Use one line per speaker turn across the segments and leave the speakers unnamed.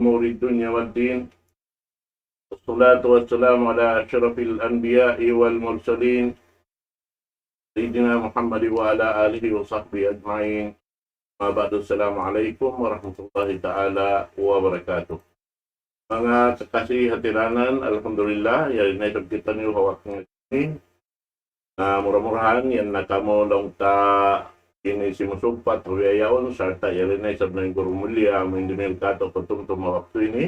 أمور الدنيا والدين. والصلاة والسلام على أشرف الأنبياء والمرسلين سيدنا محمد وعلى آله وصحبه أجمعين. ما بعد, Assalamualaikum warahmatullahi ta'ala wabarakatuh. Mga kakasi hatiranan, alhamdulillah, yarin na kita niyo hawak ng ini. Murah-murahan, yan na kamo long ta ini si musugpat, ruyayaon, sarta yarin na isab na yung guru mulia, mindunil kato patumtum waktu ini.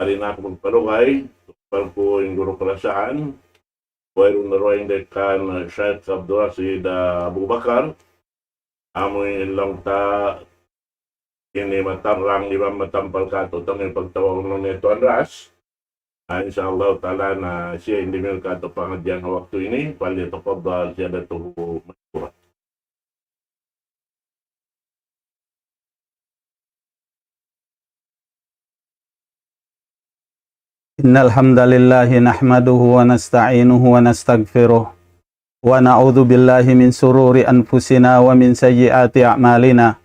Hari na ako magpalugay, tupal ko yung guru kerasaan. Wairun na roing dekan Syed Abdul Rashid Abu Bakar. Amoy lang ta ini matarang di ba matampal kato tanging pagtawag ng neto Andras. Insyaallah taala na siya hindi mil kato pangadyan sa waktu ini. Pali ito pa ba siya dato magpura.
Innal hamdalillahi nahmaduhu wa nasta'inuhu wa nastaghfiruh wa na'udzu billahi min sururi anfusina wa min sayyiati a'malina.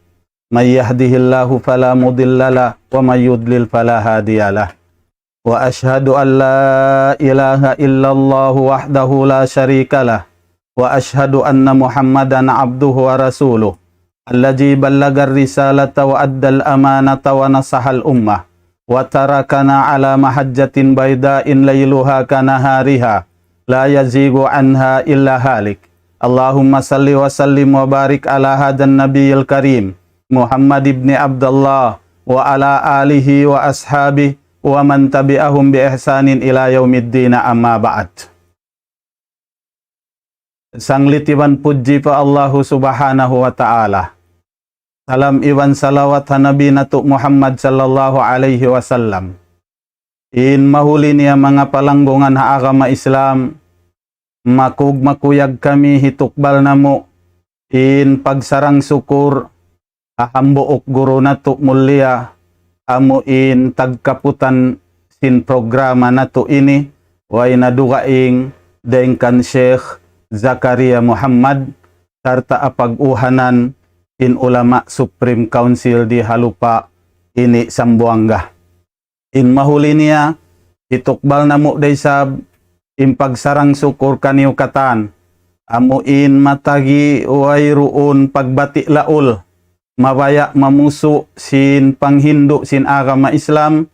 May yahdihillahu fala mudhillalah wa may yudlil fala hadiyalah. Wa ashhadu an la ilaha illallah wahdahu la syarikalah wa ashhadu anna Muhammadan abduhu wa rasuluh alladzi ballagar risalata wa addal amanata wa nasahal ummah wa tarakana ala mahajjatin bayda'in layluha kanahariha la yazigu anha illa halik. Allahumma salli wa sallim wa barik ala hadan nabiyil karim Muhammad ibn Abdullah wa ala alihi wa ashabihi wa man tabi'ahum bi ihsanin ila yaumiddin, amma ba'd. Sanglitiban puji pa Allah subhanahu wa ta'ala. Salam iwan salawat Nabi Nabi Muhammad sallallahu alaihi wasallam. In mahuli niya mga palanggungan ha agama Islam, makuyag kami hitukbal namo, in pagsarang sukur, ahambuok guru nato mulia, amuin tagkaputan sin programa nato ini, way nadugaing dengkan Sheikh Zakaria Muhammad, sarta apag-uhanan in ulama Supreme Council di Halupa ini Sambuanga. In mahuli niya, itukbal na mo day sab, in pagsarang sukur kaniw katan, amuin matagi way ruun pagbati laul, mabaya mamuso sin panghindo sin agama Islam,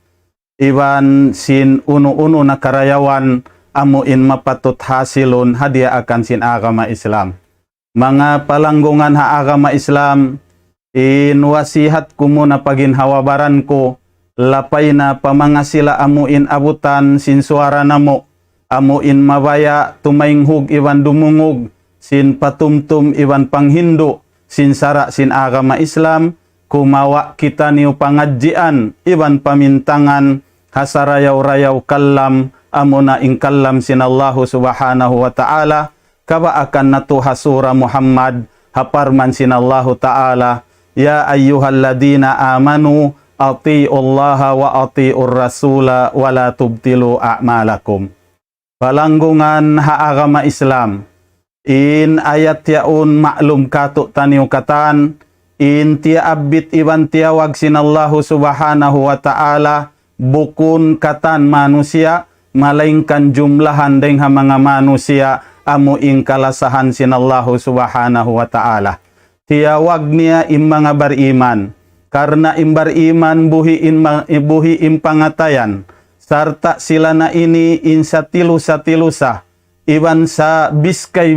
iban sin uno-uno na karayawan, amuin mapatut hasilon hadiah akan sin agama Islam. Mga palanggungan ha agama Islam, inwasihat ko muna paginhawabaran ko, lapay na pamangasila amuin abutan sin suara namo, amuin mabaya tumainghug iwan dumungog, sin patumtum iwan panghindo, sin sara sin agama Islam, kumawa kita niyo pangadjian, iwan pamintangan, hasarayaw-rayaw kallam, amuna ingkallam sin Allah subhanahu wa ta'ala, kaba akan natuha surah Muhammad haparman sinallahu ta'ala, ya ayyuhalladina amanu ati'ullaha wa ati'ur rasula wa la tubtilu a'malakum. Palanggungan ha agama Islam, in ayat yaun maklum kato taniw katan, in tia abit iwan tiawag sinallahu subhanahu wa ta'ala, bukun katan manusia, malaingkan jumlahan deng ha mga manusia, amuing kalasahan sinallahu subhanahu wa ta'ala. Tiyawag niya mga bariman, karena iman buhi impangatayan, sarta sila na ini sa tilusa, iwan sa biskay,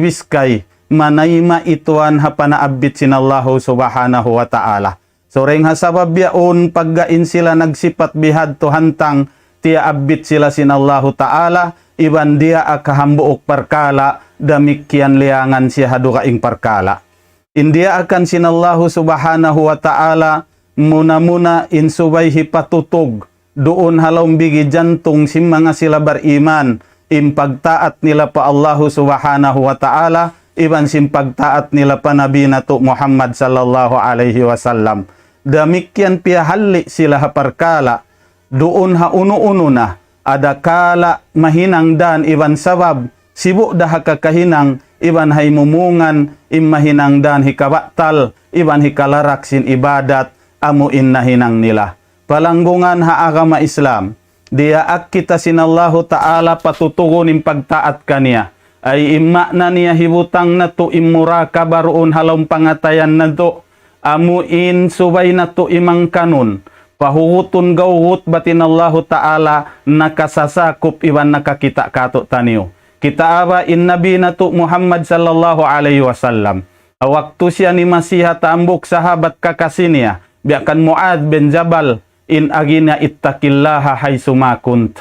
manayma ituan hapanaabit sinallahu subhanahu wa ta'ala. So ring hasabab yaon paggain sila nagsipat bihad to hantang tiya abit sila sinallahu ta'ala, iban dia akahambuok parkala, damikian liangan siya hadukaing parkala. India akan sinallahu subhanahu wa ta'ala, muna-muna insubay hipatutog, doon halong bigi jantung si mga sila bariman, impagtaat nila pa Allah subhanahu wa ta'ala, iban simpagtaat nila pa Nabi Nabi Muhammad sallallahu alaihi wasallam. Damikian piyahali sila haparkala, doon ha uno-uno na, ada kala mahinang dan iban sabab, sibuk dah kakahinang, iban hay mumungan, imahinang dan hikabatal, iban hikalarak sin ibadat, amuin na hinang nila. palanggungan ha agama Islam, diaak kita sinallahu ta'ala patutugunin pagtaat kaniya, ay imma na niya hibutang na to imuraka baroon halong pangatayan na to, amuin subay na to imang kanun, pahugutun gawut batin Allahu ta'ala nakasasakop iwan nakakita kato taniyo. Kita aba in nabi na to Muhammad sallallahu alaihi wasallam. Waktu siya ni Masiha tambok sahabat kakasiniya, biakan Muad bin Jabal, in agina ittaqillaha haysu ma kunt.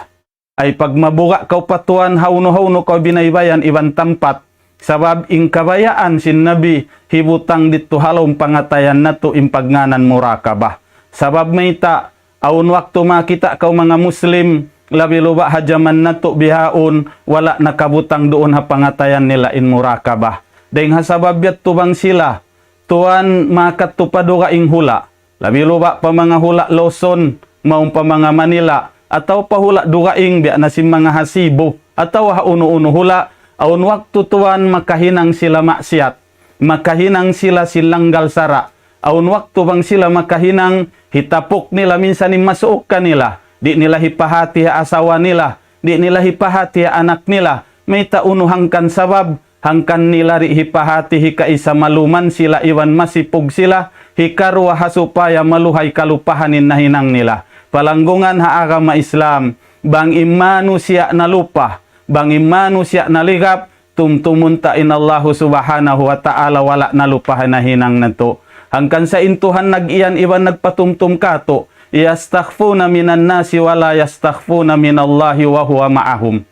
Ay pagmabuga kau patuan hauno-hauno kau binaybayan iban tempat, sabab ing kabayaan sin Nabi hibutang dito halong pangatayan na to impagnanan murakabah. Sabab mayta, aun waktu makita kau mga Muslim, labi luba hajaman na to bihaon, wala nakabutang doon ha pangatayan nila in murakabah. Dahil hasababyat tubang sila, tuan makatupaduga ing hula. Labi luba pa mga hula Lawson, maong pa mga Manila, ataw pa hula dugaing biya na si mga hasibo, ataw ha uno-uno hula, aun waktu tuan makahinang sila maksiat, makahinang sila silanggal sara, aun waktu bang sila makahinang hitapok nila minsan masuok kanila, di nila hipahati ha asawa nila, di nila hipahati ha anak nila, may taunuhangkan sabab, hangkan nila ri hipahati hika isa maluman sila iwan masipog sila hikarwa hasupaya maluhay kalupahanin na hinang nila. Palanggungan ha agama Islam, bang imanu siya na lupa, bang imanu siya na ligap, tumtumunta in Allahu subhanahu wa ta'ala wala na lupahan na hinang nato. Hangkan sa intuhan nag-iyan iwan nagpatumtum kato, yastakhfuna minan nasi wala yastakhfuna minallahi wa huwa ma'ahum.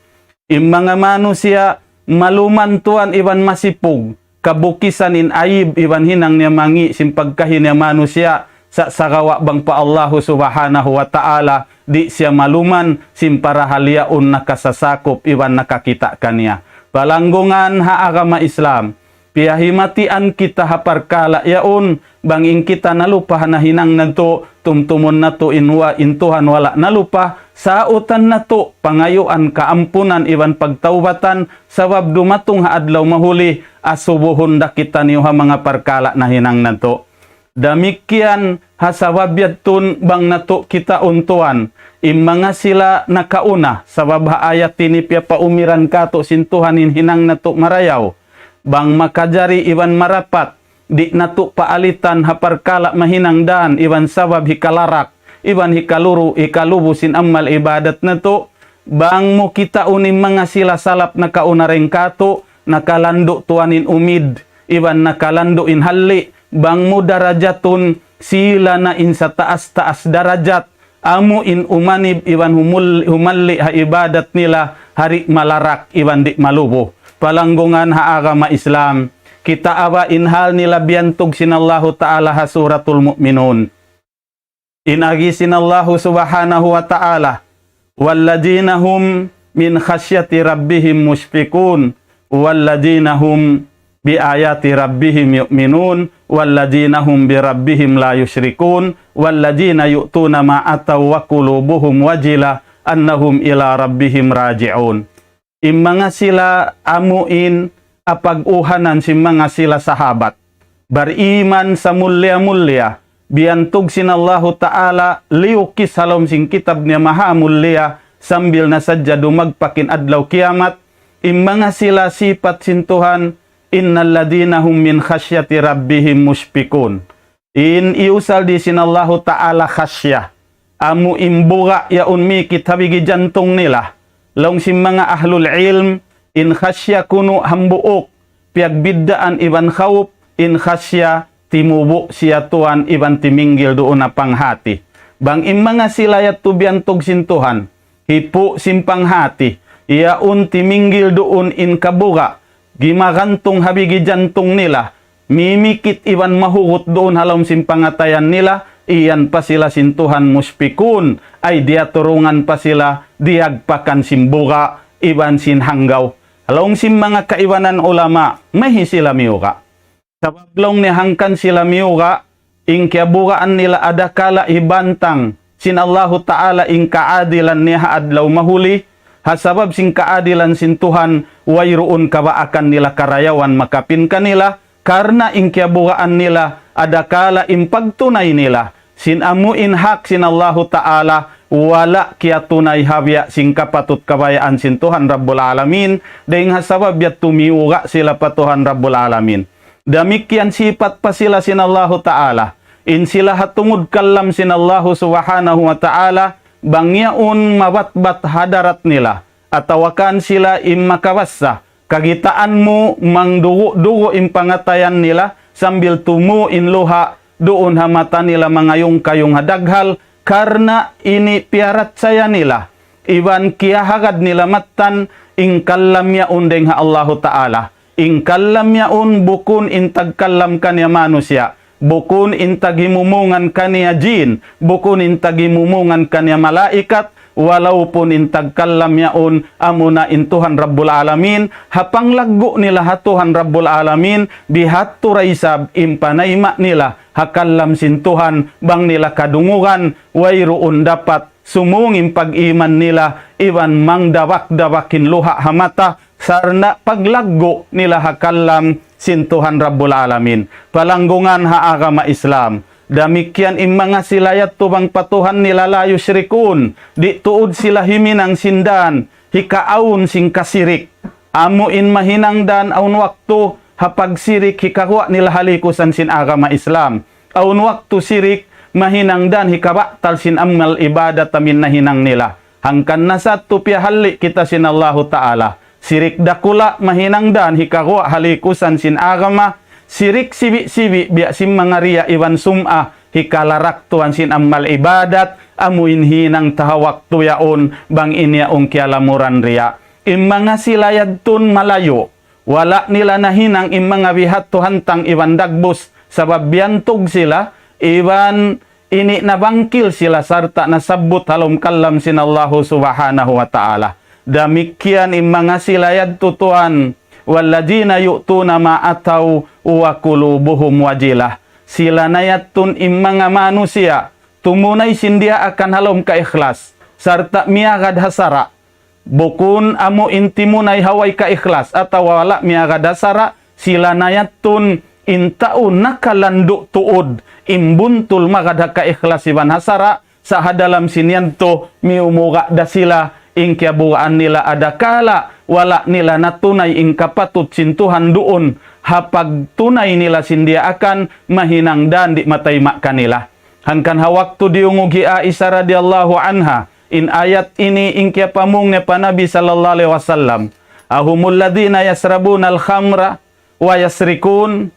Mga manusia maluman tuan iwan masipog, kabukisan in ayib iwan hinang niya mangi simpagkahin niya manusia sa sagawa bang pa Allah subhanahu wa ta'ala di siya maluman simparahaliaun nakasasakop iwan nakakita kaniya. Palanggungan ha agama Islam, piyahimatian kita haparkala yaon banging kita nalupa na hinang nato tumtumon nato intuhan wala nalupa sautan nato pangayuan kaampunan iwan pagtaubatan sabab dumatong ha adlaw mahuli asubuhon da kita niyo ha mga parkala na hinang nato. Damikian hasawabyat tun bang nato kita untuan mga sila nakauna sabab ha ayat tinipya paumiran kato sintuhanin hinang nato marayaw bang makajari iwan marapat di nato paalitan haparkala mahinang daan iwan sabab hikalarak iwan hikaluru ikalubusin amal ibadat nato bang mo kita unim mga sila salap na kaunareng kato nakalando tuanin umid iwan nakalando in halli bang mo darajatun sila na in sa taas-taas darajat amu in umanib iwan humalli ha ibadat nila hari malarak iwan di malubo. Palanggungan ha agama Islam, kita awa inhal nila biyantog sinallahu ta'ala ha suratul mu'minun. Inagi sinallahu subhanahu wa ta'ala, walladina hum min khasyati rabbihim mushfikun, walladina hum bi ayati rabbihim yu'minun, walladina hum bi rabbihim la yushrikun, walladina yu'tuna ma'ataw wa kulubuhum wajila annahum ila rabbihim raji'un. Mga sila amuin apag-uhanan si mga sila sahabat. Bariman sa mulya-mulya, biyantog sinallahu ta'ala liukis halom sing kitab niya maha mulya sambil na sadya dumagpakin adlaw kiamat. Mga sila sipat sintuhan, innal ladina hum min khasyati rabbihim mushfikun. Iusal di sinallahu ta'ala khasya. Amu imbuga yaun mikit habigi jantong nila. Long si mga ahlul ilm, in khasya kuno hambuok, piagbiddaan iban khawp, in khasya timubo siya tuan iban timinggil doon na panghati. Bang mga silayat tubiantog sintuhan, hipo simpanghati, iyaun timinggil doon in kabuga, gimagantong habigi jantong nila, mimikit iban mahugot doon halom simpangatayan nila, iyan pa sila sintuhan muspikun, ay diaturungan pa sila, diagpakan simbuga, iban sinhanggaw. Halong sim mga kaiwanan ulama, mahi sila miuga. Sabablong ni hangkan sila miuga, ing kiabugaan nila adakala ibantang, sin Allahu Ta'ala ing kaadilan niya adlaw mahuli, hasabab sing kaadilan sintuhan, wayroon kabaakan nila karayawan makapin kanila, karna ing kiabugaan nila adakala impagtunay nila sin amuin hak sin Allahu Ta'ala, wala kia tunay habya sin kapatut kabayaan sin Tuhan Rabbul Alamin, dahil hasabab ya tumiuga sila pa Tuhan Rabbul Alamin. Damikian sifat pa sila sin Allahu Ta'ala, in sila hatungod kalam sin Allahu Subhanahu wa Ta'ala, bangyaun mabatbat hadarat nila, atawakan sila immakawasa, kagitaan mo mangdugo-dugo impangatayan nila, sambil tumu in luha, doon hamata nila mangayong kayong hadaghal, karena ini piarat saya nila, iban kiyahagad nila matan, ingkalam yaun deng ha Allahu Ta'ala, ingkalam yaun bukun intagkalam kanya manusia, bukun intagimumungan kanya jin, bukun intagimumungan kanya malaikat, walaupun intagkalam yaun amuna intuhan Rabbul Alamin, hapang lagu nila hatuhan Rabbul Alamin, bihatu raisab impanayma nila, hakalam sintuhan bang nila kadungugan, wayroon dapat sumungin pag-iman nila, iwan mang dawak-dawakin luha hamata, sarna paglago nila hakalam sintuhan Rabbul Alamin. Palanggungan ha agama Islam, damikian mga silayat tubang patuhan nila layo syirikun, di tuod sila himinang sindan, hikaawun sing kasirik, amuin mahinangdan aun waktu, hapag sirik hikawa nila halikusan sin agama Islam, aun waktu sirik mahinangdan hikabaktal sin amal ibadat tamin na hinang nila, hangkan nasa tupyahali kita sin Allahu Ta'ala, sirik dakula mahinangdan hikawa halikusan sin agama, sirik sibi-sibi biya sim mga riya iwan sum'a, hikalarak tuan sin amal ibadat, amuin hinang tahawak tuyaon, bang inyaong kialamuran riya. Mga silayad tun malayo, wala nila nahinang mga bihat tuhantang iwan dagbus, sabab biyantog sila, iwan ini nabangkil sila, sarta nasabot halom kalam sin Allahu Subhanahu wa Ta'ala. Damikian mga silayad tutuan, walladina yu'tuna ma'ataw wa qulubuhum wajilah. Sila nayatun mga manusia, tumunay sindia akan halom kaikhlas, sarta miagad hasara, bukun amo intimunay haway kaikhlas, atau wala miagad hasara, sila nayatun intaun nakalanduk tuod, imbuntul magada kaikhlas iban hasara, sa hadalam sinyanto miumuga da sila, ingkiabugaan nila adakala, wala nila natunay ingkapatut sintuhan doon, hapag tunay nila sindia akan mahinangdan di matayma kanila. Hangkan hawaktu diungugi Aisyah radhiyallahu anha, in ayat ini ingkya pamung ne panabi sallallahu alaihi wasallam, ahumul ladina yasrabuna al-khamra wa yasrikun,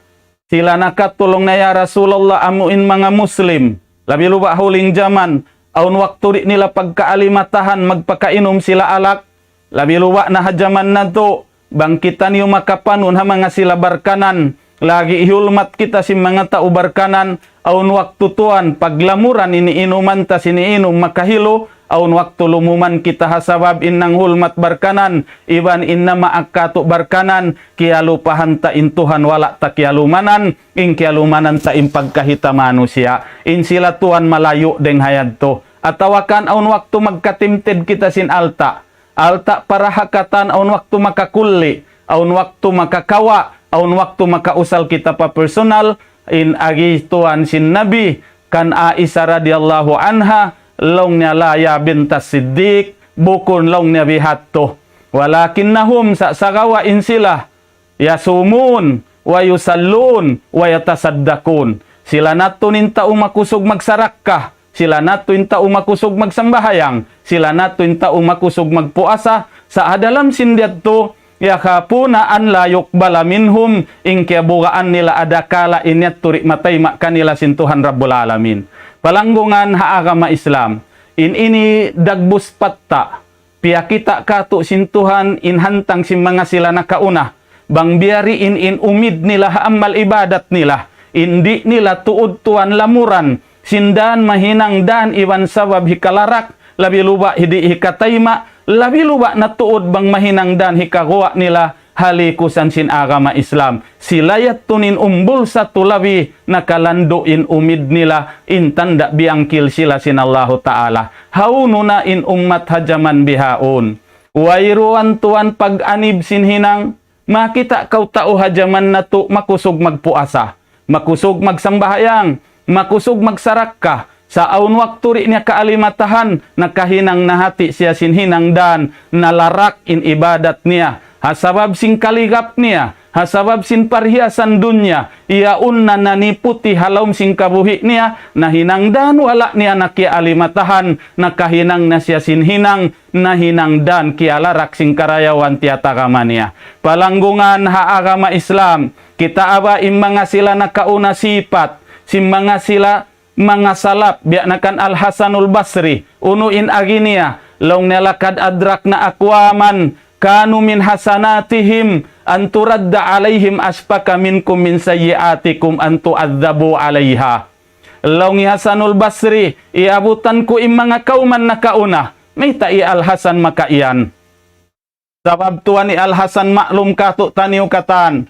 sila nakatulong na ya Rasulullah amuin mga muslim, labi luba huling zaman, aun waktu di nila pagkaalimatahan magpakainom sila alak, labi luwa na hajaman na to, bangkitan yung makapanun ha mga sila barkanan, lagi ihulmat kita si mga tao barkanan, aun waktu tuan paglamuran iniinuman ta siniinom makahilo, aun waktu lumuman kita hasabab innang hulmat barkanan, iban inna maakato barkanan, kialupahan ta intuhan wala ta kialumanan, in kialumanan ta impagkahita manusia, in sila tuan malayo deng hayad to. Atawakan aun waktu magkatimted kita sin alta para hakatan, aun waktu makakulli, aun waktu makakawa, aun waktu makausal kita pa personal, in agi tuan sin Nabi, kan Aisyah radhiyallahu anha, long niya laya bintas siddiq, bukun long niya bihatto, walakinnahum sa sagawain sila, yasumun, wa yusallun, wa yatasaddakun, sila natunin tao makusog magsarakka, sila natuin tao makusog magsambahayang, sila natuin tao makusog magpuasa, sa adalam sindiat to, yakapuna an layok bala minhum, ingkiabugaan nila adakala inyat turik matayma kanila sintuhan Rabbul Alamin. Palanggungan ha agama Islam, ini dagbus patta, piyakita kato sintuhan inhantang si mga sila nakauna, bang biari in umid nila ha amal ibadat nila, indi nila tuod tuan lamuran, sindan mahinang dan iwan sabab hikalarak, labi luba hidi hikatayma, labi luba na tuod bang mahinang dan hikagawa nila halikusan sin agama Islam. Silayat tunin umbul sa tulabi nakalanduin umid nila in tanda biangkil sila sin Allahu Ta'ala. Haununa in ummat hajaman bihaun. Wairuan tuan pag-anib sin hinang, makita kau tao hajaman na to makusog magpuasa, makusog magsambahayang, makusog magsarakka, Sa aun waktu ri niya kaalimatahan, nakahinang nahati siya sinhinang dan, nalarak in ibadat niya. Hasabab sing kaligap niya, hasabab sin parhiasan dunya, iaun na naniputi halom sing kabuhi niya, nahinangdan wala niya nakialimatahan, nakahinang na siya sinhinang, nahinangdan kialarak sing karayawan tiatakama niya. Palanggungan haagama Islam, kita aba mga sila nakauna sipat, mga sila mga salap, bianakan Al-Hasanul Basri, unuin aginia, long nelakad adrak na akwaman, kanu min hasanatihim anturadda alaihim asfaka minkum min sayyiatikum antu adzabu alaiha. Long Hasanul Basri, iabutan ko mga kauman na kauna, may tai Al-Hasan makaian. Sabab tuan ni Al-Hasan maklum kato taniw katan,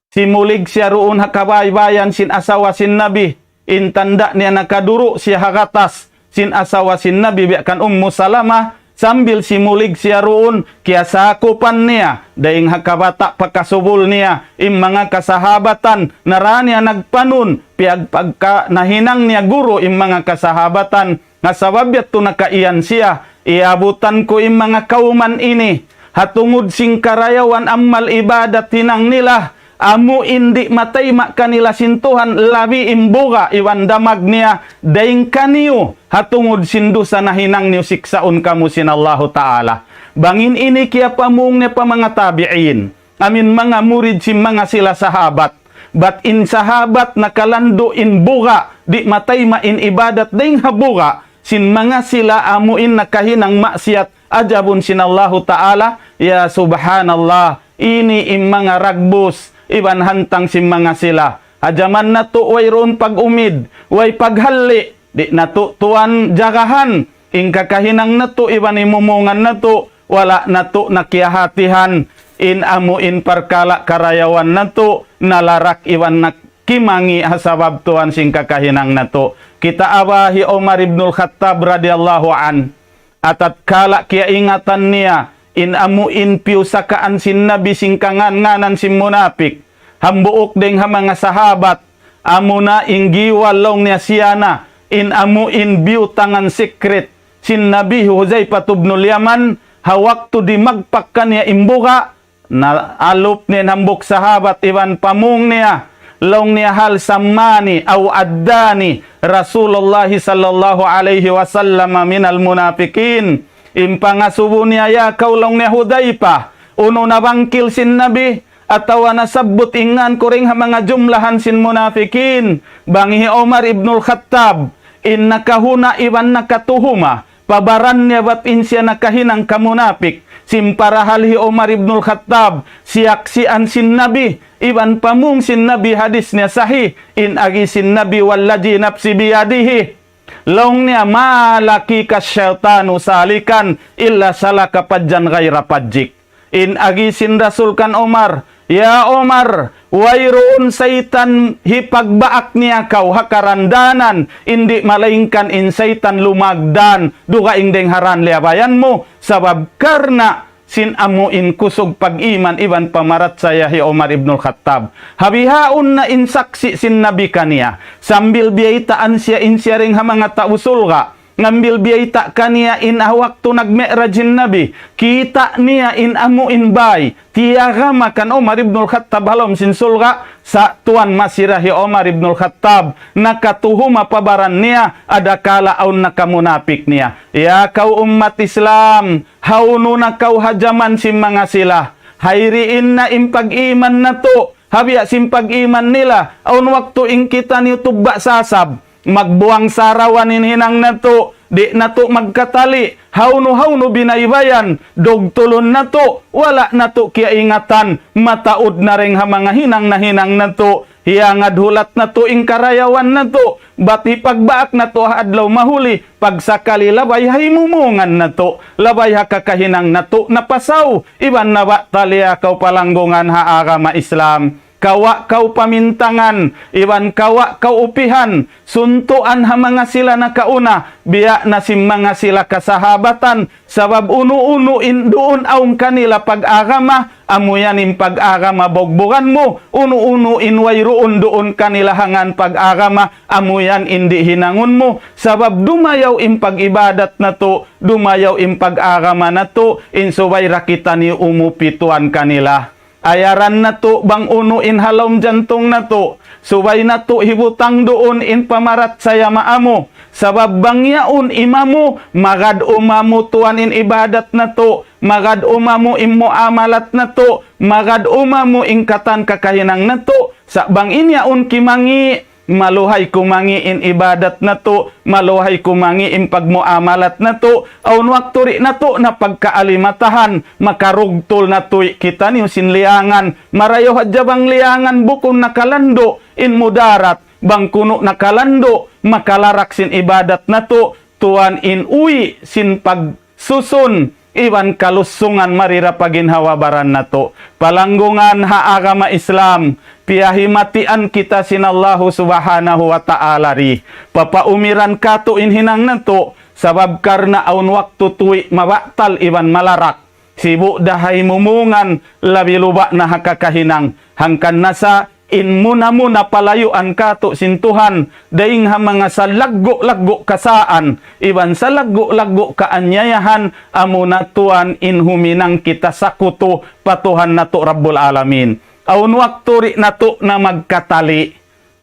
simulig siya roon hakabaybayan sin asawa sin Nabi, intanda niya nakaduro siya hakatas sin asawa sin Nabi biakan Salamah, sambil simulig siya roon kaya sakupan niya daing hakabata pagkasubol niya mga kasahabatan naraniya nagpanun piag pagka nahinang niya guro mga kasahabatan nga sababyat to nakaiyan siya iabutan ko mga kauman ini hatungod sing karayawan amal ibadat hinang nila amu indi matay kanila sintuhan labi imbuga iwan damag niya daing kaniyo hatungod sindu sa nahinang niyo siksaon kamu sin Allahu Ta'ala. Bangin ini kaya pamung niya pa mga tabi'in amin mga murid si mga sila sahabat bat in sahabat nakalando in buga di matay in ibadat daing habuga sin mga sila amuin nakahinang maksiat ajabun sin Allahu Ta'ala. Ya subhanallah, ini mga ragbus iban hantang si mga sila. Hajaman na to way roon pag-umid, way paghali, di na to tuan jagahan, ing kakahinang na to, iban imumungan na to, wala na to nakiyahatihan, in amuin parkala karayawan na to, nalarak iwan nakimangi hasabab tuan sing kakahinang na to. Kita abahi Umar ibnul Khattab radhiyallahu an, atat kala kia ingatan niya, in amuin piusakaan sin Nabi sing kangan-nganan sin munapik. Hambuok ding mga sahabat, amuna inggiwalong niya siyana, in amuin biutangan secret. Sin Nabi Huzaifah ibnul Yaman, hawaktu di magpakkan niya imbuka, na alup niya hambuk sahabat, iwan pamung niya, long niya hal samani, aw addani, Rasulullah sallallahu alaihi wasallam minal munafikin. Impangasubo niya ya kaulong niya Hudaipah, uno na bangkil sin Nabi, atawa nasabot ingan ko ring mga jumlahan sin munafikin. Bangi Umar ibnul Khattab, in nakahuna iwan nakatuhuma, pabaran niya bat in siya nakahinang kamunapik, simparahal hi Umar ibnul Khattab, siyaksian sin Nabi, iwan pamung sin Nabi hadis niya sahih, in agi sin Nabi wallaji nafsi biyadihi. Long niya malaki ka syaitanu salikan illa salaka padjan gaira padjik. In agisin Rasul kan Umar, ya Umar, wayroon saitan hipagbaak niya kau hakarandanan, indi malaingkan in saitan lumagdan, duga ingdeng haran liabayan mo, sabab karna sin amuin kusog pag-iman iban pamarat saya hi Umar ibnul Khattab. Habihaun na insaksi sin Nabi kaniya. Sambil biyaitaan siya in siya ring mga tausul ka. Ngambil biyaita kaniya in waktu nagme'rajin Nabi. Kita niya in amuin bay. Tiyagama kan Umar ibnul Khattab halom sin sulga. Sa tuan masirahi Umar ibnul Khattab. Nakatuhuma pabaran niya. Ada kala aun nakamunapik niya. Ya kau umat Islam. Haunu na kau hajaman si mga sila. Hayriin na impag-iman na to. Habya simpag-iman nila. Aun waktu ing kita ni tubba sasab. Magbuang sarawan hinang na to, di na to magkatali, hauno binaybayan, dogtulon na to, wala na to kia ingatan, mataod na ring mga hinang na to, hiyangad hulat na to ing karayawan na to, bati pagbaak na to adlaw mahuli, pagsakali labay himumungan na to, labay hakakahinang na to, napasaw, iban na ba taliya kaw palanggungan haagama Islam. kawa kau pamintangan, iwan kawa kau upihan, suntuan ha mga sila nakauna, biya na si mga sila kasahabatan, sabab unu-unu doon aung kanila pag-agama, amuyanin pag-agama bogbogan mo, unu-unu inwayroon doon kanila hangan pag-agama, amuyan indi hinangon mo, sabab dumayaw in pag-ibadat na to, dumayaw in pag-agama na to, insubay rakita ni umupituan kanila. Ayaran na to bang uno in halom jantong na to, subay na to hibutang doon in pamarat saya maamo, sabab bangyaon imamu, magad umamu tuan in ibadat na to, magad umamu in muamalat na to, magad umamu in katan kakahinang na to, sa bang inyaon kimangi, maluhay kumangi in ibadat na to, maluhay kumangi in pagmuamalat na to, aun wakturi na to na pagkaalimatahan, makarugtol na to kita niyo sinliangan, marayo hadya bang liangan bukon nakalando in mudarat, bang kuno nakalando, makalarak sin ibadat na to, tuan in uwi sin pagsusun, iwan kalusungan marira paginhawabaran na to. Palanggungan ha agama Islam, piyahimatian kita sinallahu subhanahu wa ta'ala ri. Papaumiran ka to inhinang na to, sabab karna aun waktu tuwi mabaktal iwan malarak. Sibu dahay mumungan, labi luba na hakakahinang. Hangkan nasa in muna palayuan kato sintuhan, daing ha mga sa laggo kasaan, iban sa laggo kaanyayahan, amuna tuan in huminang kita sa kuto, patuhan na to Rabbul Alamin. Aun wakturi na to na magkatali,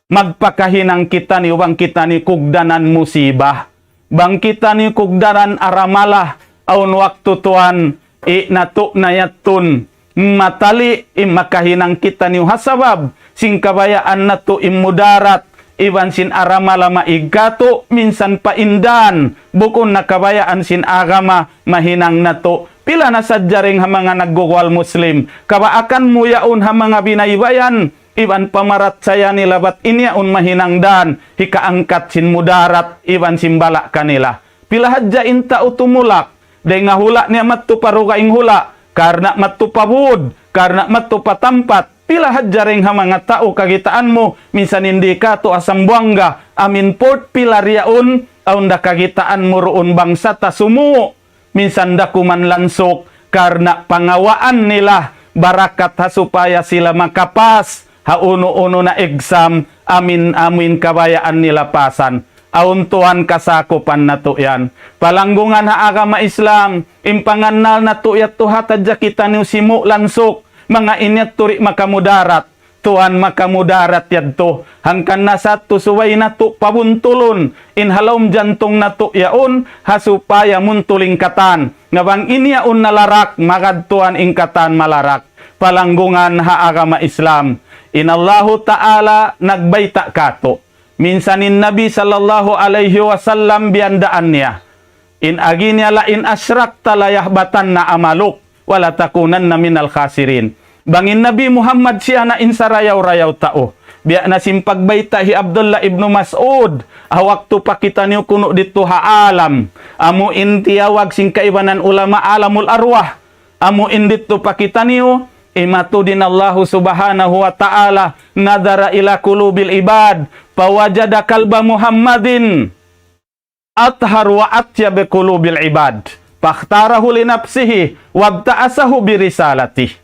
magpakahinang kita ni wang kita ni kugdanan musibah, bang kita ni kugdanan aramala, aun waktu tuan na to na yatun, matali makahinang kita ni hasabab, sing kabayaan na to imudarat, iwan sin aramala maigato, minsan paindan, bukon na kabayaan sin agama, mahinang na to. Pila na sadyaring ha mga naggugwal Muslim, kabaakan mo yaon ha mga binaybayan, iwan pamarat saya nila bat inyaon mahinangdan, hikaangkat sin mudarat, iwan simbala kanila. Pila hadya inta utumulak, day nga hula niya matuparugaing hula, karena matupabud, karena matupatampat, pila hadjaring ha mga tao kagitaan mo, minsan hindi ka to asam buangga, amin port pila riyaon, aun da kagitaan mo roon bangsa ta sumu, minsan da kuman lansok, karena pangawaan nila, barakat ha supaya sila makapas, ha uno-uno na exam, amin kabayaan nila pasan. Aun tuhan kasakupan na to yan. Palanggungan ha agama Islam, impanganal na to yat to hatadya kita niyo simu lansok, mga inyat turi makamudarat, tuhan makamudarat yad to, hangkan nasa to suway na to pabuntulon, inhalom jantong na to yaon, hasupaya muntuling katan, nga bang inyaon nalarak, magad tuhan ingkatan malarak. Palanggungan ha agama Islam, inallahu ta'ala nagbayta kato, minsanin Nabi sallallahu alaihi wasallam biandaan niya, in aginya la in asyrakta layahbatan na amaluk, wala takunan na minal khasirin. Bangin Nabi Muhammad siya na insarayaw-rayaw tao. Biya na simpagbayta hi Abdullah ibnu Mas'ud, waktu pa kita niyo kuno dito ha alam. Amo in tiyawag sing kaibanan ulama alamul arwah. Amo in dito pa kita niyo, imatudin Allah subhanahu wa ta'ala, nadara ila kulubil ibad, pawajada kalba Muhammadin, athar wa atyabe kulubil ibad. Pakhtarahu li nafsihi wabta'asahu birisalati.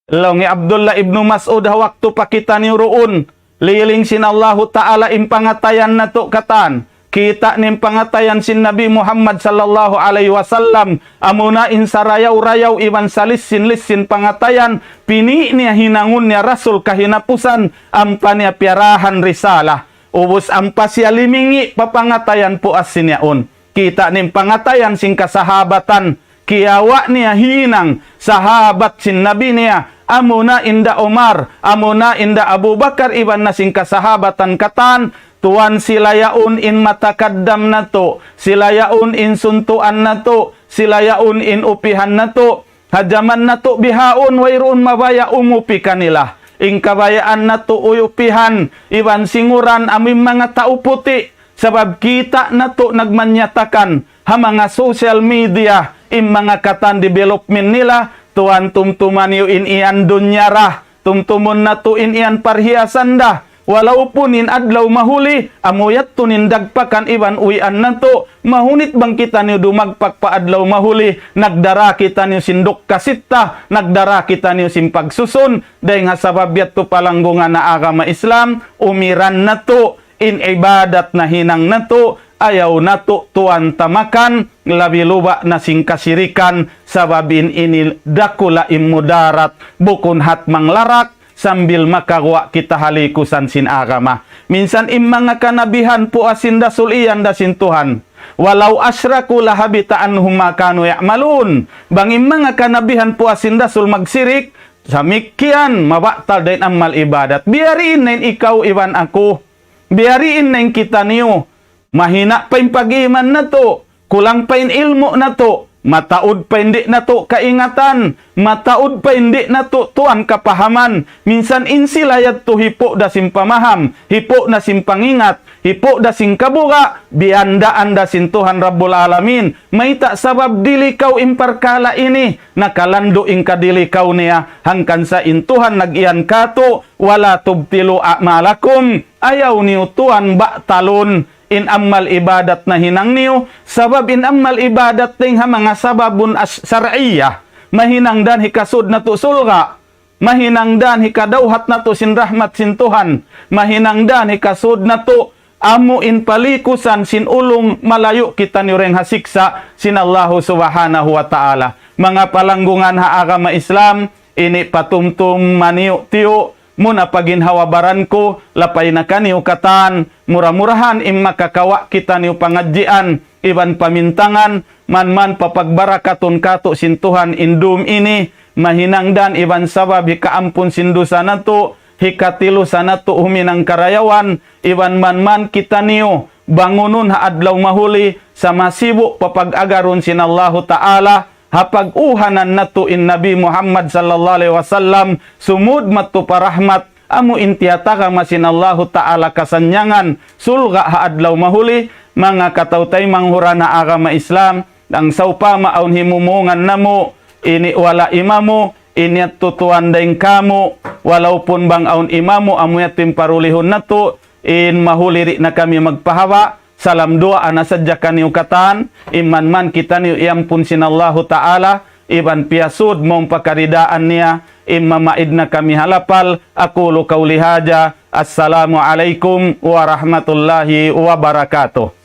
Longi Abdullah ibnu Mas'ud waktu pakita ni roon, liling sin Allahu ta'ala impangatayan na to katan. Kita nim pangatayan sin Nabi Muhammad sallallahu alaihi wasallam, amuna insarayaw-rayaw iwan salisin-lisin pangatayan, pini niya hinangun niya rasul kahinapusan, ampa niya piarahan risalah. Ubus ampa siya limingi papangatayan po asin yaon. Kita nim pangatayan sing kasahabatan, kiyawa niya hinang sahabat sin Nabi niya, amuna inda Umar, amuna inda Abu Bakar iban na sing kasahabatan katan, tuan sila yaun in matakaddam na to, sila yaun in suntuan na to, sila yaun in upihan na to, hajaman na to bihaun wayroon mabaya umupi kanila. Ing kabayaan na to uyupihan, iban singuran aming mga tao puti, sabab kita na to nagmanyatakan ha mga social media, im mga katan development nila, tuan tumtuman yu in iyan dunyara, tumtumon na tuin iyan parhiasan da. Walaupun in adlaw mahuli, amuyat tunin dagpakan iban uwian na to. Mahunit bang kita niyo dumagpak pa adlaw mahuli, nagdara kita niyo sindok kasita, nagdara kita niyo simpagsusun, dahil nga sababyat to palanggungan na agama Islam, umiran na to, in ibadat na hinang na to, ayaw na to tuan tamakan, labi luba na singkasirikan, sababin ini dakula imudarat, bukun hat manglarak, sambil makagawa kita halikusan sin agama. Minsan mga kanabihan po asin dasul iyan dasin Tuhan. Walau asyraku lahabitaan humakanu ya'malun. Bang mga kanabihan po asin dasul magsirik, samikian mabatal din amal ibadat. Biariin na ikaw iwan ako. Biariin na kita niyo. Mahina pa yung pag-iman na to. Kulang pa yung ilmo na to. Mataod pa hindi na to kaingatan. Mataod pa hindi na to tuan kapahaman. Minsan insilayat to hipo da simpamaham. Hipo na simpangingat. Hipo da singkabuga. Biandaan da sintuhan Rabbul Alamin. May tak sabab dilikaw imparkala ini. Nakalando ing kadilikaw niya. Hangkan sa intuhan nag-iyan kato. Wala tubtilu a'malakum. Ayaw niyo tuan baktalon. In amal ibadat na hinang niyo, sabab in amal ibadat ting ha mga sababun syar'iyah, mahinangdan hikasud na to sulga, mahinangdan hikadawhat na to sin rahmat sin Tuhan, mahinangdan hikasud na to amu in palikusan sin ulong malayo kita niyo reng hasiksa sin Allahu subhanahu wa ta'ala. Mga palanggungan ha agama Islam, ini patumtum maniyo tiyo, muna paginhawabaran ko, lapay na kaniyo katan, murah-murahan makakawa kita niyo pangadjian, iban pamintangan, man papagbarakaton kato sintuhan indum ini, mahinangdan iban sabab hikaampun sindusa na to, hikatilo sana to huminang karayawan, iban man kita niyo, bangunon ha adlaw mahuli, sa masibo papag-agaron sin Allahu Ta'ala, hapag uhanan nato in Nabi Muhammad sallallahu alaihi wasallam sumud matto parahmat amu intiyataka masin Allahu Ta'ala kasanyangan sulga ha adlaw mahuli mga katautay manghurana agama Islam ang saupa maun himumungan namo ini wala imamu ini tutuan daing kamu walaupun bang aun imamu amu yatim parulihun nato in mahuli na kami magpahawa. Salam doa ana sadya kaniyo katan, iman man kita niyo iampun sinallahu ta'ala, iban piasud mong pakaridaan niya, imamaid na kami halapal, aqulu qawli haja, assalamu alaikum warahmatullahi wabarakatuh.